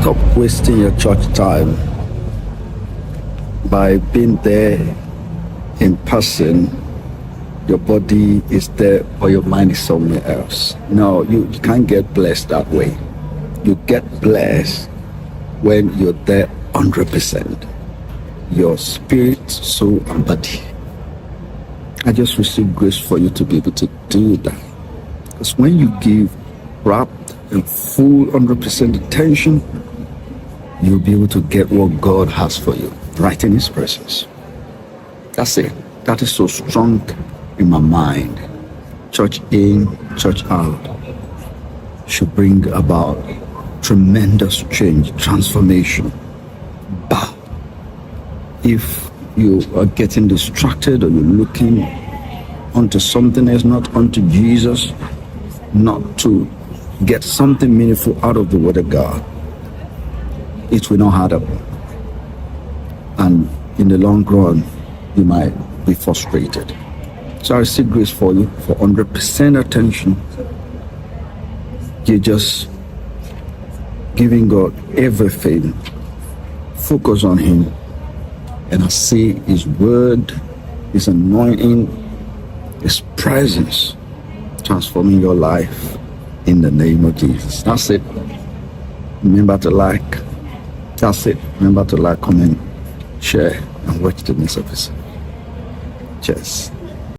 Stop wasting your church time by being there in person. Your body is there, but your mind is somewhere else. No, you can't get blessed that way. You get blessed when you're there 100%. Your spirit, soul, and body. I just receive grace for you to be able to do that. Because when you give rapt and full 100% attention, you'll be able to get what God has for you right in His presence. That's it. That is so strong in my mind. Church in, church out should bring about tremendous change, transformation. But if you are getting distracted or you're looking onto something else, not onto Jesus, not to get something meaningful out of the Word of God, it will not add up. And in the long run, you might be frustrated. So I receive grace for you for 100% attention. You're just giving God everything. Focus on Him. And I see His Word, His anointing, His presence transforming your life in the name of Jesus. That's it. Remember to like. That's it. Remember to like, comment, share, and watch the next episode. Cheers.